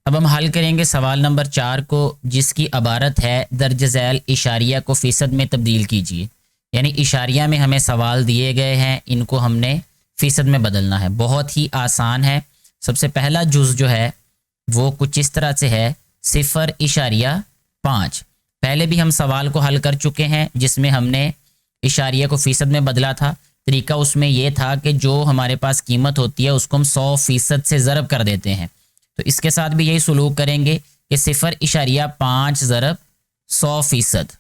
अब हम हल करेंगे सवाल नंबर 4 को, जिसकी इबारत है दर्ज झैल इशारिया को फ़ीसद में तब्दील कीजिए। यानी इशारिया में हमें सवाल दिए गए हैं, इनको हमने फ़ीसद में बदलना है। बहुत ही आसान है। सबसे पहला जुज़ जो है वो कुछ इस तरह से है 0.5। पहले भी हम सवाल को हल कर चुके हैं जिसमें हमने इशारिया को फ़ीसद में बदला था। तरीका उसमें यह था कि जो हमारे पास कीमत होती है उसको हम 100% से ज़रब कर देते हैं। तो इसके साथ भी यही सुलूक करेंगे कि 0.5 ज़रब 100%।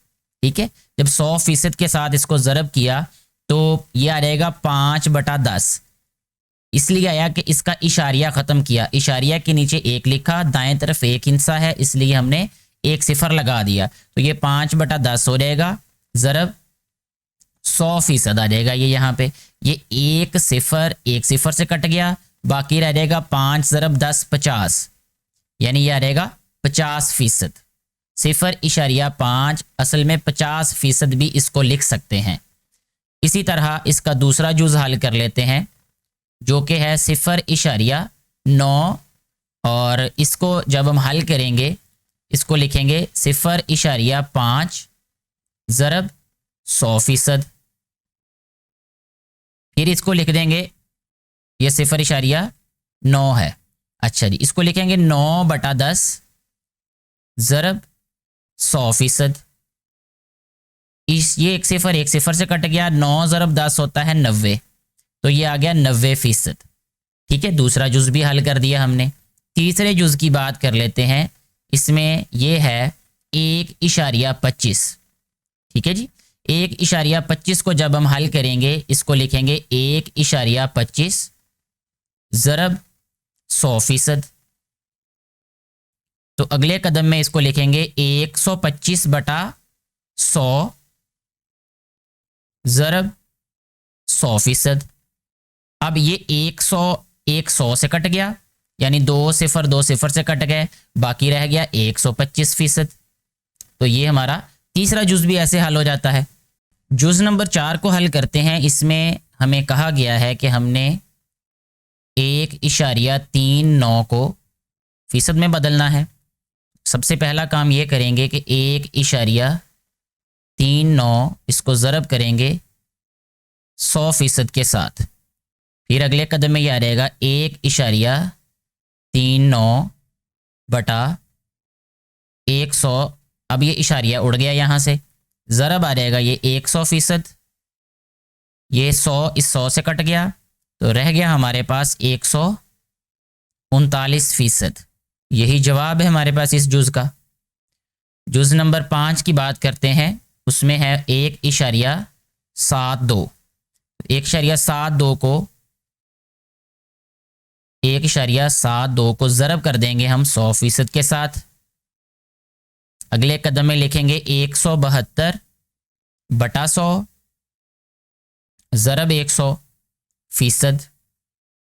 ठीक है, जब 100% के साथ इसको ज़रब किया तो ये आ जाएगा 5/10। इसलिए आया कि इसका इशारिया ख़त्म किया, इशारिया के नीचे 1 लिखा, दाएं तरफ 1 हिस्सा है इसलिए हमने 1 सिफर लगा दिया। तो ये 5/10 हो जाएगा, ज़रब 100% आ जाएगा। ये यहाँ पे ये 1 सिफर से कट गया, बाकी रह जाएगा 5 ज़रब 10 50, यानी ये आ जाएगा 50%। 0.5 असल में 50% भी इसको लिख सकते हैं। इसी तरह इसका दूसरा जुज़ हल कर लेते हैं जो कि है 0.9, और इसको जब हम हल करेंगे इसको लिखेंगे 0.5 ज़रब 100%। फिर इसको लिख देंगे, ये 0.9 है। अच्छा जी, इसको लिखेंगे 9/10 ज़रब 100%। ये 1 सिफर से कट गया, 9 ज़रब 10 होता है 90, तो ये आ गया 90%। ठीक है, दूसरा जुज़ भी हल कर दिया हमने। तीसरे जुज़ की बात कर लेते हैं। इसमें ये है 1.25। ठीक है जी, 1.25 को जब हम हल करेंगे इसको लिखेंगे 1.25 ज़रब 100%। तो अगले कदम में इसको लिखेंगे 125/100 ज़रब 100%। अब ये 100 से कट गया, यानी 2 सिफर से कट गए, बाकी रह गया 125%। तो ये हमारा तीसरा जुज़ भी ऐसे हल हो जाता है। जुज़ नंबर 4 को हल करते हैं। इसमें हमें कहा गया है कि हमने 1.39 को फ़ीसद में बदलना है। सबसे पहला काम ये करेंगे कि 1.39 इसको ज़रब करेंगे 100% के साथ। फिर अगले कदम में ये आ जाएगा 1.39/100। अब ये इशारिया उड़ गया यहाँ से, ज़रब आ जाएगा ये 100%। ये 100 इस 100 से कट गया, तो रह गया हमारे पास 139%। यही जवाब है हमारे पास इस जुज़ का। जुज़ नंबर 5 की बात करते हैं। उसमें है 1.72। 1.72 को ज़रब कर देंगे हम 100% के साथ। अगले कदम में लिखेंगे 172/100 ज़रब 100%।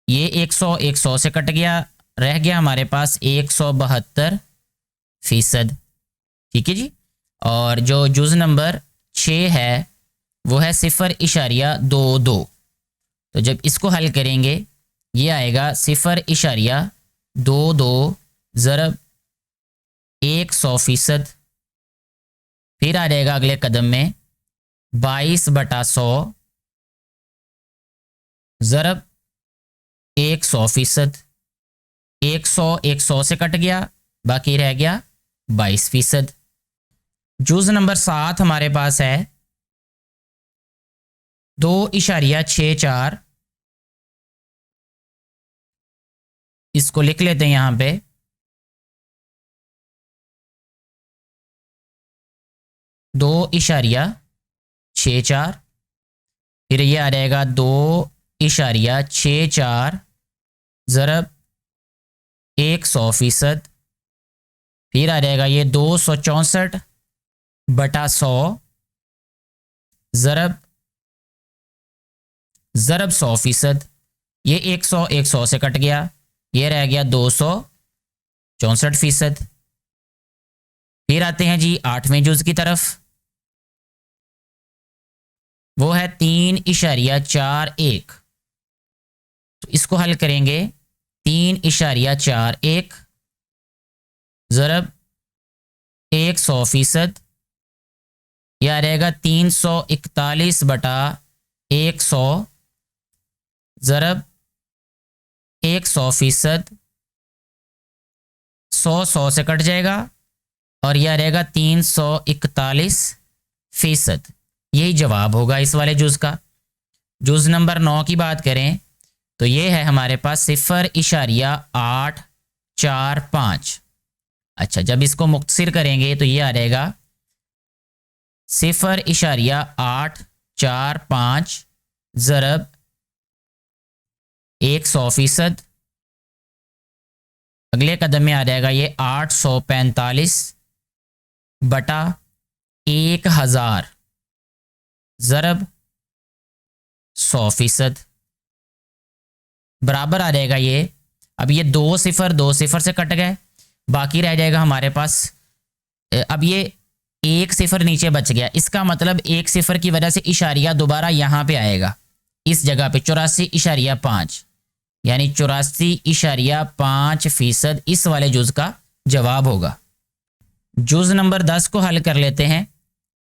ये 100 से कट गया, रह गया हमारे पास 172%। ठीक है जी। और जो जुज़ नंबर 6 है वो है 0.22। तो जब इसको हल करेंगे ये आएगा 0.22 ज़रब 100%। फिर आ जाएगा अगले कदम में 22/100 ज़रब 100%। 100 से कट गया, बाकी रह गया 22%। जुज़ नंबर 7 हमारे पास है 2.64। इसको लिख लेते हैं यहाँ पे 2.64। फिर ये आ जाएगा 2.64 ज़रब 100%। फिर आ जाएगा ये 264/100 ज़रब 100%। ये 100 से कट गया, ये रह गया 264%। फिर आते हैं जी 8वें जुज़ की तरफ। वो है 3.41। तो इसको हल करेंगे 3.41 ज़रब 100%, यह रहेगा 341/100 ज़रब 100%, 100 से कट जाएगा और यह रहेगा 341%। यही जवाब होगा इस वाले जुज़ का। जुज़ नंबर 9 की बात करें तो ये है हमारे पास 0.845। अच्छा, जब इसको मुख्तसर करेंगे तो ये आ रहेगा 0.845 ज़रब 100%। अगले कदम में आ जाएगा ये 845/1000 ज़रब 100%। बराबर आ जाएगा ये। अब ये 2 0 से कट गए, बाकी रह जाएगा हमारे पास। अब ये 1 0 नीचे बच गया, इसका मतलब 1 0 की वजह से इशारिया दोबारा यहाँ पे आएगा इस जगह पे 84.5, यानी 84.5% इस वाले जुज़ का जवाब होगा। जुज़ नंबर 10 को हल कर लेते हैं,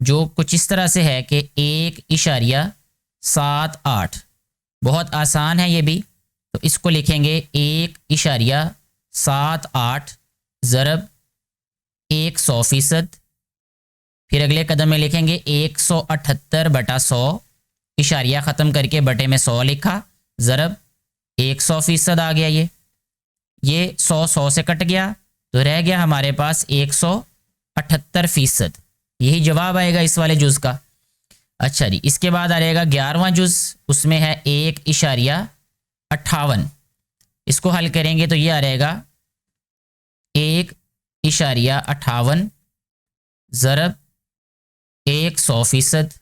जो कुछ इस तरह से है कि 1.78। बहुत आसान है ये भी, तो इसको लिखेंगे 1.78 ज़रब 100%। फिर अगले कदम में लिखेंगे 178/100, इशारिया ख़त्म करके बटे में 100 लिखा, ज़रब 100% आ गया। ये 100 से कट गया तो रह गया हमारे पास 178%। यही जवाब आएगा इस वाले जुज़ का। अच्छा जी, इसके बाद आ जाएगा 11वां जुज़, उसमें है 1.58। इसको हल करेंगे तो ये आ रहेगा 1.58 ज़रब 100%।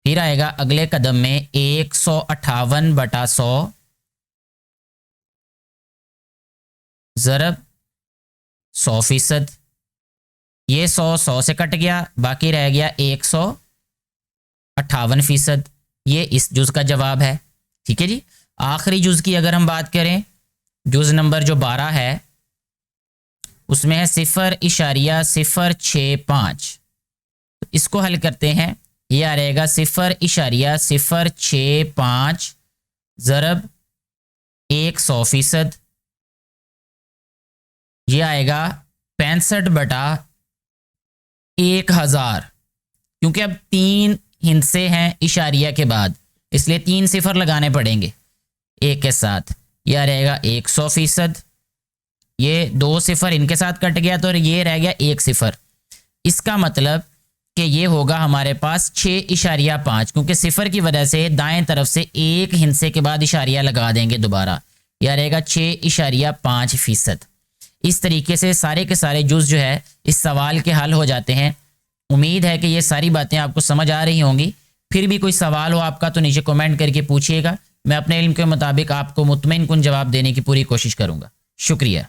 फिर आएगा अगले कदम में 158/100 ज़रब 100%। ये 100 से कट गया, बाकी रह गया 158%। ये इस जुज़ का जवाब है। ठीक है जी। आखिरी जुज़ की अगर हम बात करें, जुज़ नंबर जो 12 है उसमें है 0.065। तो इसको हल करते हैं, ये आ रहेगा 0.065 ज़रब 100%। ये आएगा 65/1000, क्योंकि अब 3 हिस्से हैं इशारिया के बाद, इसलिए 3 0 लगाने पड़ेंगे एक के साथ। यह रहेगा 100%, ये 2 0 इनके साथ कट गया तो ये रह गया 1 0। इसका मतलब कि ये होगा हमारे पास 6.5, क्योंकि 0 की वजह से दाएं तरफ से एक हिस्से के बाद इशारिया लगा देंगे दोबारा। यह रहेगा 6.5%। इस तरीके से सारे के सारे जुज़ जो है इस सवाल के हल हो जाते हैं। उम्मीद है कि ये सारी बातें आपको समझ आ रही होंगी। फिर भी कोई सवाल हो आपका तो नीचे कमेंट करके पूछिएगा, मैं अपने इल्म के मुताबिक आपको मुतमईन कुन जवाब देने की पूरी कोशिश करूँगा। शुक्रिया।